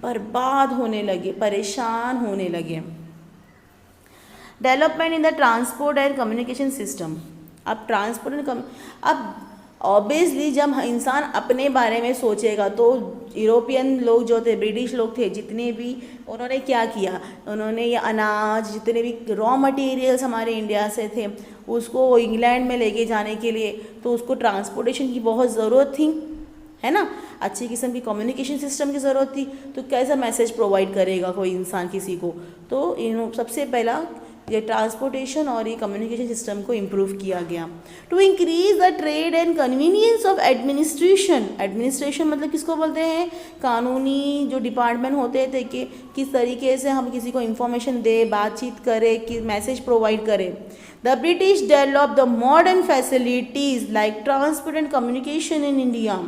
बर्बाद होने लगे, परेशान होने लगे। Development in the transport and communication system. अब ट्रांसपोर्ट अब ऑब्वियसली जब इंसान अपने बारे में सोचेगा तो यूरोपियन लोग जो थे, ब्रिटिश लोग थे, जितने भी, उन्होंने क्या किया, उन्होंने ये अनाज, जितने भी रॉ मटेरियल्स हमारे इंडिया से थे, उसको इंग्लैंड में लेके जाने के लिए तो उसको ट्रांसपोर्टेशन की बहुत ज़रूरत थी, है ना। अच्छी किस्म की कम्युनिकेशन सिस्टम की ज़रूरत थी। तो कैसा मैसेज प्रोवाइड करेगा कोई इंसान किसी को? तो सबसे पहला ये ट्रांसपोर्टेशन और ये कम्युनिकेशन सिस्टम को इम्प्रूव किया गया। To increase the trade and convenience of administration. Administration मतलब किसको बोलते हैं? कानूनी जो डिपार्टमेंट होते थे कि किस तरीके से हम किसी को इंफॉर्मेशन दे, बातचीत करें, कि मैसेज प्रोवाइड करें। The British develop the modern facilities like transport and communication in India.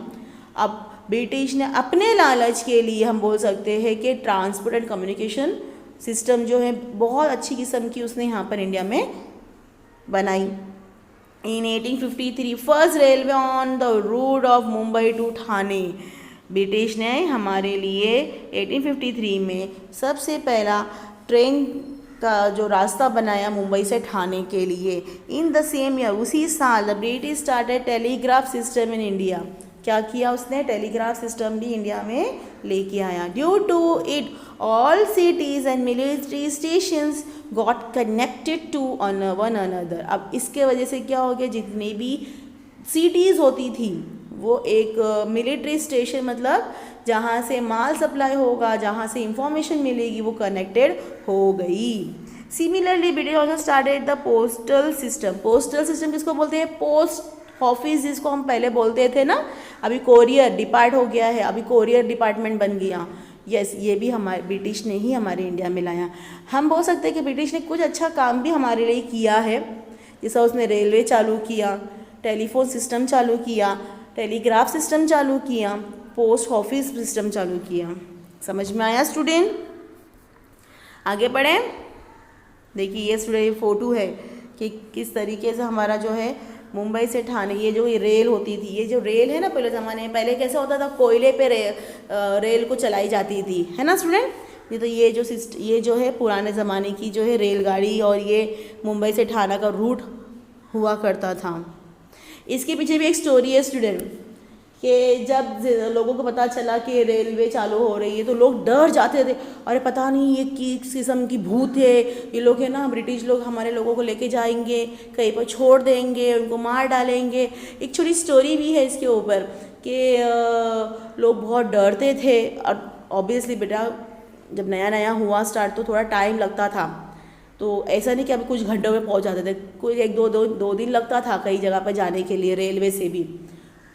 अब ब्रिटिश ने अपने लालच के लिए हम बोल सकते हैं कि ट्रांसपोर्ट एंड कम्युनिकेशन सिस्टम जो है बहुत अच्छी किस्म की उसने यहाँ पर इंडिया में बनाई। In 1853 first railway on the route of Mumbai to Thane. British ने हमारे लिए 1853 में सबसे पहला ट्रेन का जो रास्ता बनाया मुंबई से ठाणे के लिए। इन द सेम ईयर, उसी साल, the British started telegraph system in India. क्या किया उसने? टेलीग्राफ सिस्टम भी इंडिया में लेके आया। Due to it all cities and military stations got connected to one another. अब इसके वजह से क्या हो गया, जितनी भी सिटीज़ होती थी वो एक मिलिट्री स्टेशन, मतलब जहाँ से माल सप्लाई होगा, जहाँ से इंफॉर्मेशन मिलेगी, वो कनेक्टेड हो गई। Similarly British also started the postal system. Postal system किसको बोलते हैं? पोस्ट ऑफिस, जिसको हम पहले बोलते थे ना, अभी कोरियर डिपार्ट हो गया है, अभी कोरियर डिपार्टमेंट बन गया। यस, ये भी हमारे ब्रिटिश ने ही हमारे इंडिया में लाया। हम बोल सकते हैं कि ब्रिटिश ने कुछ अच्छा काम भी हमारे लिए किया है, जैसा उसने रेलवे चालू किया, टेलीफोन सिस्टम चालू किया, टेलीग्राफ सिस्टम चालू किया, पोस्ट ऑफिस सिस्टम चालू किया। समझ में आया स्टूडेंट? आगे बढ़ें। देखिए ये स्टूडेंट, ये फ़ोटो है कि किस तरीके से हमारा जो है मुंबई से ठाणे, ये जो ये रेल होती थी, ये जो रेल है ना पहले ज़माने में, पहले कैसे होता था, कोयले पे रेल को चलाई जाती थी, है ना स्टूडेंट। ये तो ये जो है पुराने ज़माने की जो है रेलगाड़ी, और ये मुंबई से ठाणे का रूट हुआ करता था। इसके पीछे भी एक स्टोरी है स्टूडेंट, कि जब लोगों को पता चला कि रेलवे चालू हो रही है तो लोग डर जाते थे, अरे पता नहीं ये किस किस्म की भूत है, ये लोग है ना, ब्रिटिश लोग हमारे लोगों को लेके जाएंगे, कहीं पर छोड़ देंगे, उनको मार डालेंगे। एक छोटी स्टोरी भी है इसके ऊपर कि लोग बहुत डरते थे। और ऑब्वियसली बेटा जब नया नया हुआ स्टार्ट तो थोड़ा टाइम लगता था, तो ऐसा नहीं कि अभी कुछ घंटों में पहुंच जाते थे, कोई एक दो दिन लगता था कई जगह पर जाने के लिए रेलवे से भी।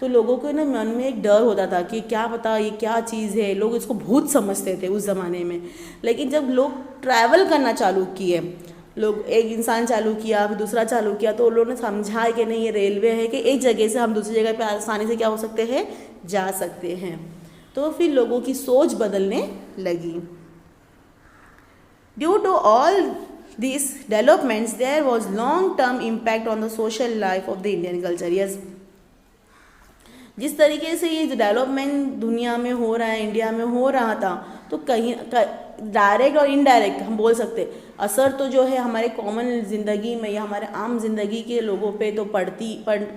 तो लोगों को ना मन में एक डर होता था कि क्या पता ये क्या चीज़ है, लोग इसको भूत समझते थे उस ज़माने में। लेकिन जब लोग ट्रैवल करना चालू किए, लोग एक इंसान चालू किया फिर दूसरा चालू किया, तो लोगों ने समझा कि नहीं ये रेलवे है कि एक जगह से हम दूसरी जगह पे आसानी से क्या हो सकते हैं, जा सकते हैं। तो फिर लोगों की सोच बदलने लगी। Due to all these developments there was long term impact on the social life of the Indian culture. Yes, जिस तरीके से ये डेवलपमेंट दुनिया में हो रहा है, इंडिया में हो रहा था, तो कहीं डायरेक्ट और इनडायरेक्ट हम बोल सकते असर तो जो है हमारे कॉमन ज़िंदगी में या हमारे आम जिंदगी के लोगों पे तो पड़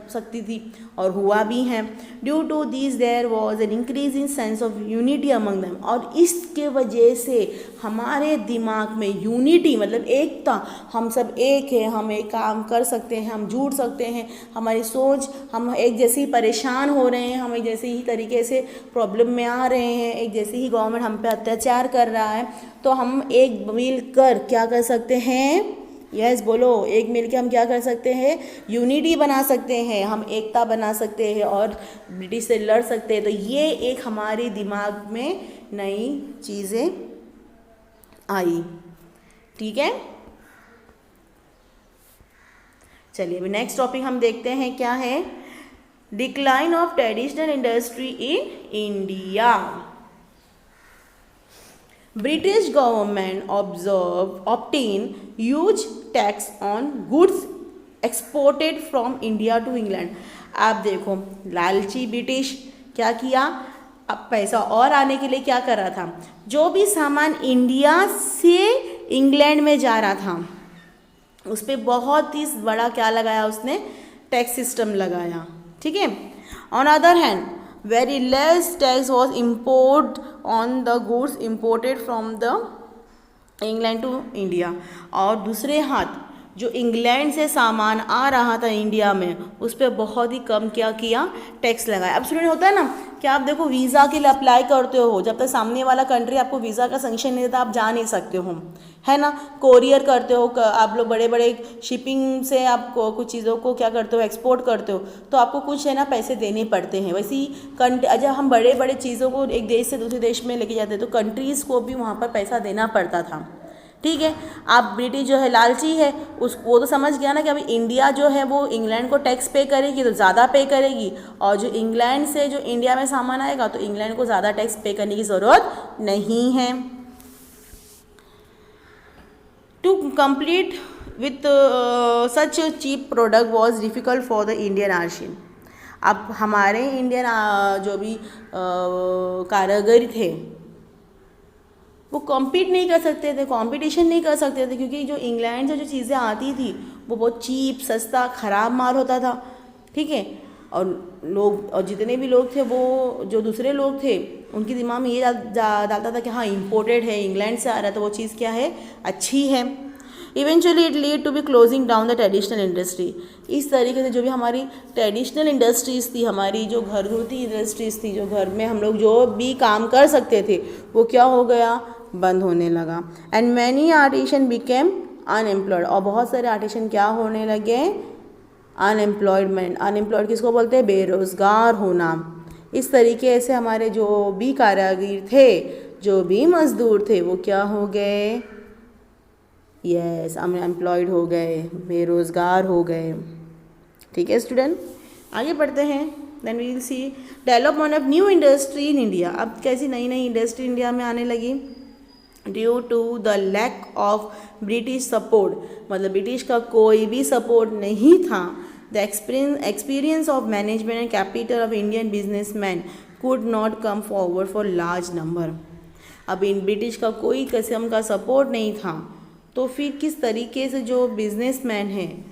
सकती थी और हुआ भी है। Due to this there was an increase in sense of unity among them, और इसके वजह से हमारे दिमाग में यूनिटी मतलब एकता, हम सब एक है, हम एक काम कर सकते हैं, हम जुड़ सकते हैं, हमारी सोच, हम एक जैसे ही परेशान हो रहे हैं, हम एक जैसे ही तरीके से प्रॉब्लम में आ रहे हैं, एक जैसे ही गवर्नमेंट हम पे अत्याचार कर रहा है, तो हम एक मिल कर क्या कर सकते हैं, यस बोलो, एक मिल के हम क्या कर सकते हैं, यूनिटी बना सकते हैं, हम एकता बना सकते हैं और ब्रिटिश से लड़ सकते हैं। तो ये एक हमारे दिमाग में नई चीज़ें आई। ठीक है, चलिए अभी नेक्स्ट टॉपिक हम देखते हैं क्या है, decline of traditional industry in India. British government obtained huge tax on goods exported from India to England. आप देखो लालची ब्रिटिश क्या किया, अब पैसा और आने के लिए क्या कर रहा था, जो भी सामान इंडिया से इंग्लैंड में जा रहा था उस पर बहुत ही बड़ा क्या लगाया उसने, टैक्स सिस्टम लगाया। ठीक है, on other hand very less tax was imposed on the goods imported from the England to India, और दूसरे हाथ जो इंग्लैंड से सामान आ रहा था इंडिया में उस पर बहुत ही कम क्या किया, टैक्स लगाया। अब स्टूडेंट होता है ना कि आप देखो वीज़ा के लिए अप्लाई करते हो, जब तक सामने वाला कंट्री आपको वीज़ा का संक्शन नहीं देता आप जा नहीं सकते हो, है ना। कोरियर करते हो आप लोग, बड़े बड़े शिपिंग से आप कुछ चीज़ों को क्या करते हो, एक्सपोर्ट करते हो, तो आपको कुछ है ना पैसे देने पड़ते हैं। वैसे ही जब हम बड़े बड़े चीज़ों को एक देश से दूसरे देश में लेके जाते हैं तो कंट्रीज़ को भी वहाँ पर पैसा देना पड़ता था। ठीक है, आप ब्रिटिश जो है लालची है, वो तो समझ गया ना कि अभी इंडिया जो है वो इंग्लैंड को टैक्स पे करेगी तो ज़्यादा पे करेगी, और जो इंग्लैंड से जो इंडिया में सामान आएगा तो इंग्लैंड को ज़्यादा टैक्स पे करने की ज़रूरत नहीं है। To complete with such cheap product was difficult for the Indian artisan. अब हमारे इंडियन जो भी कारीगर थे वो कॉम्पीट नहीं कर सकते थे, कंपटीशन नहीं कर सकते थे, क्योंकि जो इंग्लैंड से जो चीज़ें आती थी वो बहुत चीप, सस्ता, ख़राब माल होता था। ठीक है, और जितने भी लोग थे वो जो दूसरे लोग थे उनके दिमाग में ये डालता था कि हाँ इम्पोर्टेड है, इंग्लैंड से आ रहा है तो वो चीज़ क्या है, अच्छी है। Eventually it lead to be closing down the traditional industry. इस तरीके से जो भी हमारी ट्रेडिशनल इंडस्ट्रीज़ थी, हमारी जो घरगुती इंडस्ट्रीज़ थी, जो घर में हम लोग जो भी काम कर सकते थे वो क्या हो गया, बंद होने लगा। And many artisan became unemployed, और बहुत सारे आर्टिशन क्या होने लगे, अनएम्प्लॉयमेंट। अनएम्प्लॉयड किसको बोलते हैं, बेरोज़गार होना। इस तरीके से हमारे जो भी कारीगर थे, जो भी मज़दूर थे वो क्या हो गए, यस, अनएम्प्लॉयड हो गए, बेरोज़गार हो गए। ठीक है स्टूडेंट, आगे बढ़ते हैं। Then we will see development of new industry in India. अब कैसी नई नई इंडस्ट्री इंडिया में आने लगी? Due to the lack of British support, मतलब ब्रिटिश का कोई भी सपोर्ट नहीं था। The experience of management and capital of Indian businessman could not come forward for large number. अब इन ब्रिटिश का कोई किस्म का सपोर्ट नहीं था, तो फिर किस तरीके से जो बिजनेसमैन हैं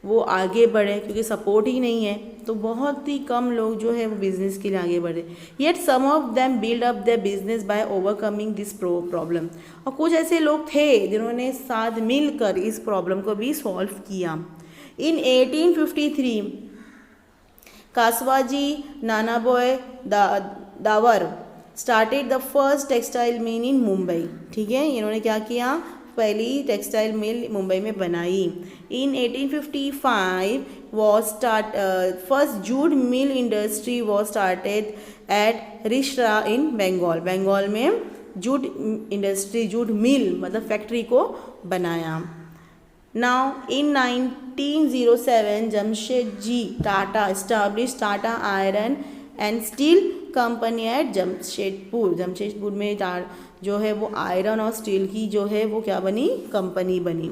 वो आगे बढ़े, क्योंकि सपोर्ट ही नहीं है तो बहुत ही कम लोग जो है वो बिज़नेस के लिए आगे बढ़े। Yet some of them build up their business by overcoming this problem. और कुछ ऐसे लोग थे जिन्होंने साथ मिलकर इस प्रॉब्लम को भी सॉल्व किया। In 1853 Cowasji Nanabhoy Davar started the first textile mill in Mumbai. ठीक है, इन्होंने क्या किया? पहली टेक्सटाइल मिल मुंबई में बनाई। In 1855 was first jute mill industry was started at Rishra in Bengal. Bengal में जूट इंडस्ट्री, जूट मिल मतलब फैक्ट्री को बनाया। Now in 1907 Jamsetji Tata establish Tata iron and steel company at Jamshedpur. Jamshedpur में जो है वो आयरन और स्टील की जो है वो क्या बनी? कंपनी बनी।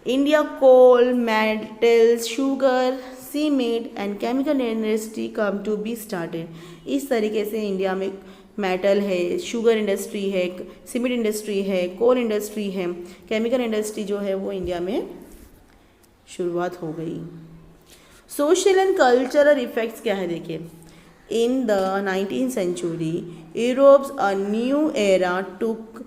India coal, metals, sugar, cement and chemical industry come to be started. इस तरीके से इंडिया में मेटल है, शुगर इंडस्ट्री है, सीमेंट इंडस्ट्री है, कोल इंडस्ट्री है, केमिकल इंडस्ट्री जो है वो इंडिया में शुरुआत हो गई। सोशल एंड कल्चरल इफेक्ट्स क्या है देखिए। In the 19th century, Europe's a new era took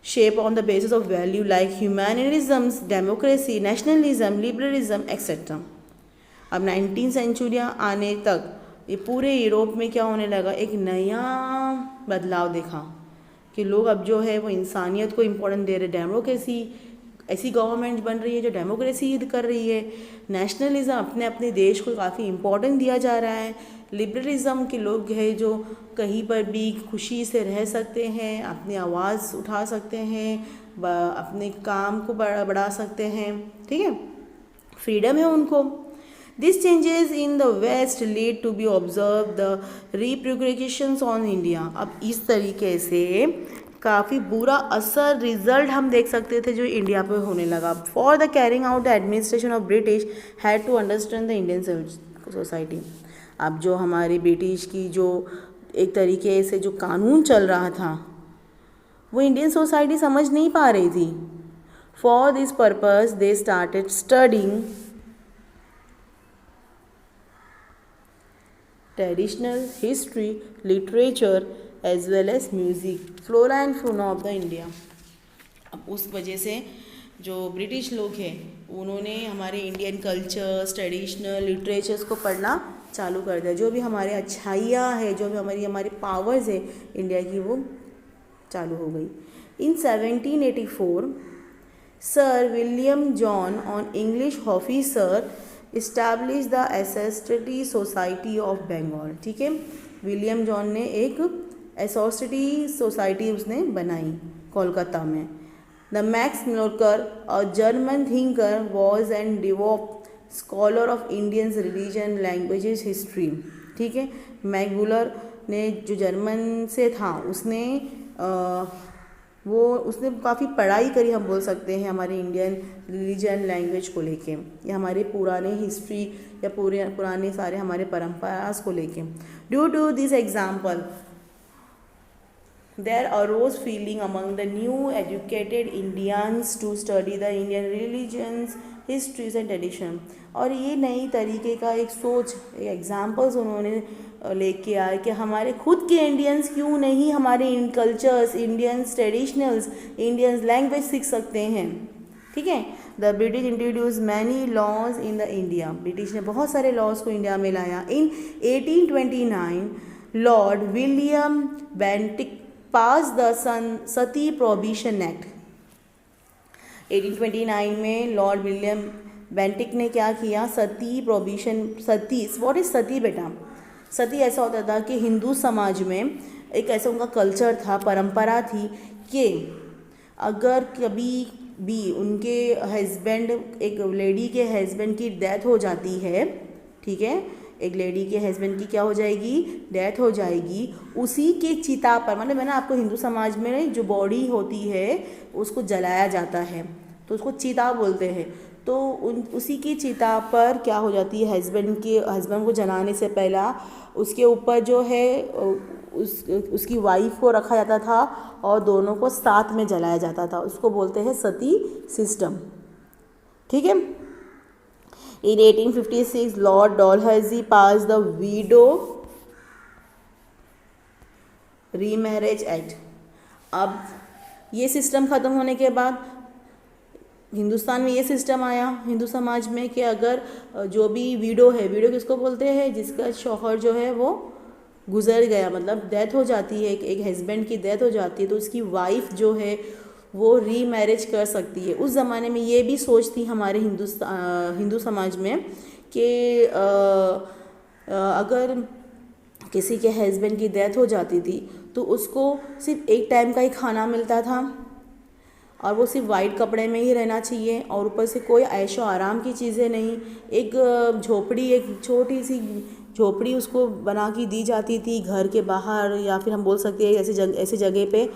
shape on the basis of value like humanitarianism, democracy, nationalism, liberalism, etc. अब 19th सेंचुरी आने तक ये पूरे यूरोप में क्या होने लगा? एक नया बदलाव देखा कि लोग अब जो है वो इंसानियत को इम्पोर्टेंस दे रहे। डेमोक्रेसी, ऐसी गवर्नमेंट बन रही है जो डेमोक्रेसी कर रही है। नेशनलिज्म, अपने अपने देश को काफ़ी इम्पोर्टेंस दिया जा रहा है। लिबरलिज्म के लोग हैं जो कहीं पर भी खुशी से रह सकते हैं, अपनी आवाज़ उठा सकते हैं, अपने काम को बढ़ा सकते हैं। ठीक है, फ्रीडम है उनको। This changes in the west lead to be observe the repercussions on India. अब इस तरीके से काफ़ी बुरा असर, रिजल्ट हम देख सकते थे जो इंडिया पे होने लगा। For the carrying out the administration of British had to understand the Indian society. अब जो हमारी ब्रिटिश की जो एक तरीके से जो कानून चल रहा था वो इंडियन सोसाइटी समझ नहीं पा रही थी। For this purpose they started studying traditional history, literature as well as music, flora and fauna of the India. अब उस वजह से जो ब्रिटिश लोग हैं उन्होंने हमारे इंडियन कल्चर्स, ट्रेडिशनल लिटरेचर्स को पढ़ना चालू कर दिया। जो भी हमारे अच्छाइयाँ है, जो भी हमारी पावर्स है इंडिया की, वो चालू हो गई। In 1784 sir William John on English officer establish the Asiatic society of Bengal. ठीक है, विलियम जॉन ने एक एसोसिएटी सोसाइटी उसने बनाई कोलकाता में। The Max Muller, a German thinker, was and devout scholar of Indians religion, languages, history. ठीक है, मैकबुलर ने जो जर्मन से था उसने उसने काफ़ी पढ़ाई करी, हम बोल सकते हैं, हमारे इंडियन रिलीजन, लैंग्वेज को लेके, या हमारे पुराने हिस्ट्री या पुराने सारे हमारे परंपरास को लेके। Due to this example there arose feeling among the new educated Indians to study the Indian religions, histories and tradition। और ये नई तरीके का एक सोच, एग्जाम्पल्स उन्होंने लेके आए कि हमारे खुद के इंडियंस क्यों नहीं हमारे cultures, Indians traditionals, Indians language सीख सकते हैं। ठीक है, the British introduce many laws in the India. British ने बहुत सारे लॉज को इंडिया में लाया। In 1829 Lord William Bentinck pass the sati prohibition act. 1829 में लॉर्ड विलियम बेंटिक ने क्या किया? Sati prohibition. Sati, what is sati बेटा? सती ऐसा होता था कि हिंदू समाज में एक ऐसा उनका कल्चर था, परंपरा थी कि अगर कभी भी उनके हस्बैंड, एक लेडी के हस्बैंड की डेथ हो जाती है, ठीक है, एक लेडी के हस्बैंड की क्या हो जाएगी, डेथ हो जाएगी, उसी के चिता पर, मतलब मैंने आपको हिंदू समाज में जो बॉडी होती है उसको जलाया जाता है तो उसको चिता बोलते हैं। तो उसी की चिता पर क्या हो जाती है, हस्बैंड को जलाने से पहला उसके ऊपर जो है उसकी वाइफ को रखा जाता था और दोनों को साथ में जलाया जाता था, उसको बोलते हैं सती सिस्टम, ठीक है। In 1856, Lord Dalhousie passed the Widow Remarriage Act। अब ये सिस्टम ख़त्म होने के बाद हिंदुस्तान में ये सिस्टम आया हिंदू समाज में कि अगर जो भी विडो है, विडो किसको बोलते हैं, जिसका शौहर जो है वो गुजर गया, मतलब डेथ हो जाती है, एक हस्बैंड की डेथ हो जाती है, तो उसकी वाइफ जो है वो रीमैरिज कर सकती है। उस ज़माने में ये भी सोच थी हमारे हिंदू समाज में कि अगर किसी के हस्बैंड की डेथ हो जाती थी तो उसको सिर्फ एक टाइम का ही खाना मिलता था और वो सिर्फ वाइट कपड़े में ही रहना चाहिए और ऊपर से कोई ऐशो आराम की चीज़ें नहीं। एक झोपड़ी, एक छोटी सी झोपड़ी उसको बना के दी जाती थी घर के बाहर, या फिर हम बोल सकते हैं ऐसी जगह पे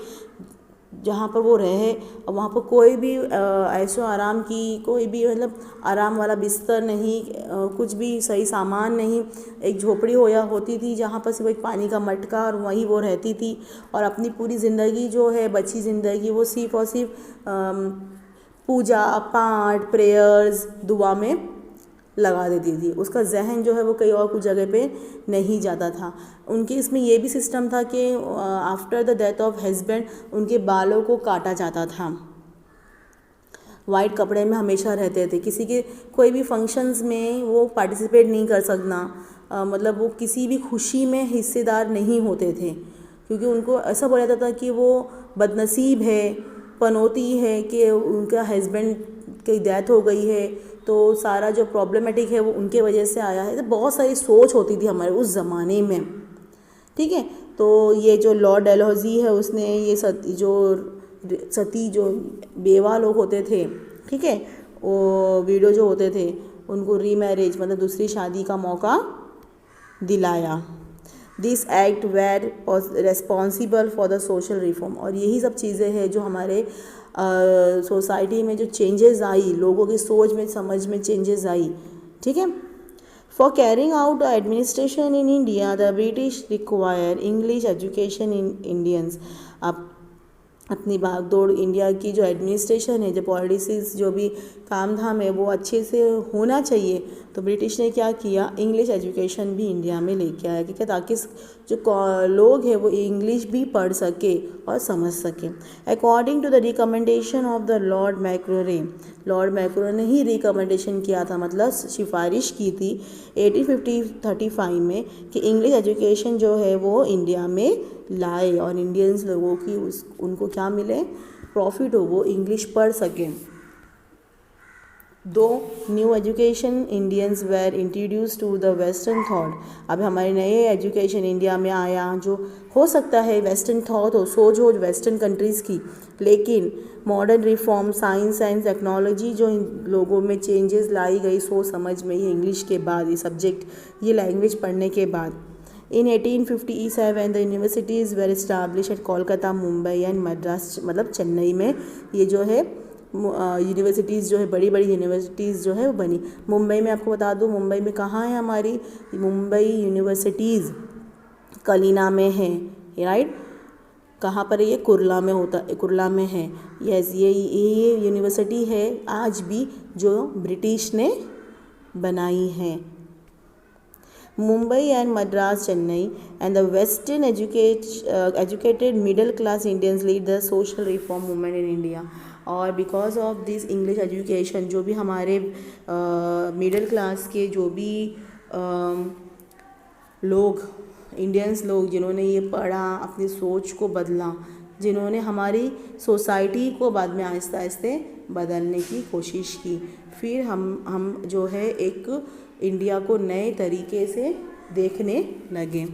जहाँ पर वो रहे, और वहाँ पर कोई भी ऐशो आराम की कोई भी मतलब आराम वाला बिस्तर नहीं, कुछ भी सही सामान नहीं। एक झोपड़ी होती थी जहाँ पर सिर्फ एक पानी का मटका और वहीं वो रहती थी और अपनी पूरी ज़िंदगी जो है, बची ज़िंदगी वो सिर्फ और सिर्फ पूजा पाठ, प्रेयर्स, दुआ में लगा देती थी। उसका जहन जो है वो कहीं और कुछ जगह पे नहीं जाता था। उनके इसमें ये भी सिस्टम था कि after the death of husband उनके बालों को काटा जाता था, वाइट कपड़े में हमेशा रहते थे, किसी के कोई भी फंक्शंस में वो पार्टिसिपेट नहीं कर सकना, मतलब वो किसी भी खुशी में हिस्सेदार नहीं होते थे, क्योंकि उनको ऐसा बोला जाता था कि वो बदनसीब है, पनौती है कि उनका हस्बैंड की डेथ हो गई है, तो सारा जो प्रॉब्लमेटिक है वो उनके वजह से आया है। तो बहुत सारी सोच होती थी हमारे उस ज़माने में, ठीक है। तो ये जो लॉर्ड डलहौजी है उसने ये सती जो बेवा लोग होते थे, ठीक है, वो विडो जो होते थे उनको रीमैरिज मतलब दूसरी शादी का मौका दिलाया। This act were responsible for the social reform, और यही सब चीज़ें हैं जो हमारे सोसाइटी में जो चेंजेस आई, लोगों की सोच में समझ में चेंजेस आई, ठीक है। For carrying out the administration in India the British require English education in Indians. अब अपनी भागदौड़ इंडिया की जो एडमिनिस्ट्रेशन है, जो पॉलिसीज़, जो भी काम धाम है वो अच्छे से होना चाहिए, तो ब्रिटिश ने क्या किया, इंग्लिश एजुकेशन भी इंडिया में लेके आया, ठीक है, ताकि जो लोग हैं वो इंग्लिश भी पढ़ सके और समझ सके। According to the recommendation of the Lord Macaulay ने ही रिकमेंडेशन किया था, मतलब सिफारिश की थी 1835 में कि इंग्लिश एजुकेशन जो है वो इंडिया में लाए और इंडियंस लोगों की उनको क्या मिले, प्रॉफिट हो, वो इंग्लिश पढ़ सकें। दो new education Indians were introduce to the western thought. अब हमारे नए एजुकेशन इंडिया में आया, जो हो सकता है वेस्टर्न थॉट हो, सोच हो वेस्टर्न कंट्रीज़ की, लेकिन modern reform, science and technology जो लोगों में चेंजेस लाई गई सोच समझ में, ये इंग्लिश के बाद, ये सब्जेक्ट, ये लैंग्वेज पढ़ने के बाद। In 1857 the universities were establish at Kolkata, Mumbai and Madras, मतलब चेन्नई में ये जो है यूनिवर्सिटीज़ जो है, बड़ी बड़ी यूनिवर्सिटीज़ जो है वो बनी। मुंबई में आपको बता दूँ, मुंबई में कहाँ है हमारी मुंबई यूनिवर्सिटीज़, कलीना में है, राइट। कहाँ पर है ये, कुर्ला में है, यस। ये यूनिवर्सिटी है आज भी जो ब्रिटिश ने बनाई है। Mumbai and Madras, Chennai, and the Western educated middle class Indians lead the social reform movement in India. और because of this English education, जो भी हमारे मिडिल क्लास के जो भी लोग, इंडियंस लोग जिन्होंने ये पढ़ा, अपनी सोच को बदला, जिन्होंने हमारी सोसाइटी को बाद में आहिस्ते आहिस्ते बदलने की कोशिश की, फिर हम जो है एक इंडिया को नए तरीके से देखने लगे।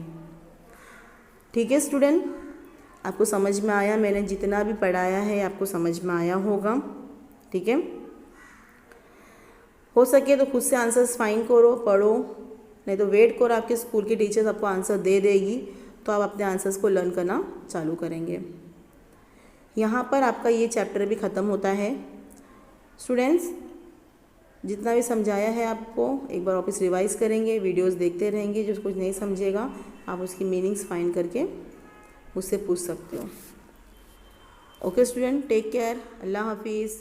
ठीक है स्टूडेंट, आपको समझ में आया, मैंने जितना भी पढ़ाया है आपको समझ में आया होगा। ठीक है। हो सके तो खुद से आंसर्स फाइंड करो, पढ़ो, नहीं तो वेट करो, आपके स्कूल की टीचर्स आपको आंसर दे देगी तो आप अपने आंसर्स को लर्न करना चालू करेंगे। यहाँ पर आपका ये चैप्टर भी ख़त्म होता है। स्टूडेंट्स, जितना भी समझाया है आपको एक बार वापस रिवाइज़ करेंगे, वीडियोस देखते रहेंगे। जो कुछ नहीं समझेगा आप उसकी मीनिंग्स फाइंड करके मुझसे पूछ सकते हो। ओके स्टूडेंट, टेक केयर, अल्लाह हाफिज़।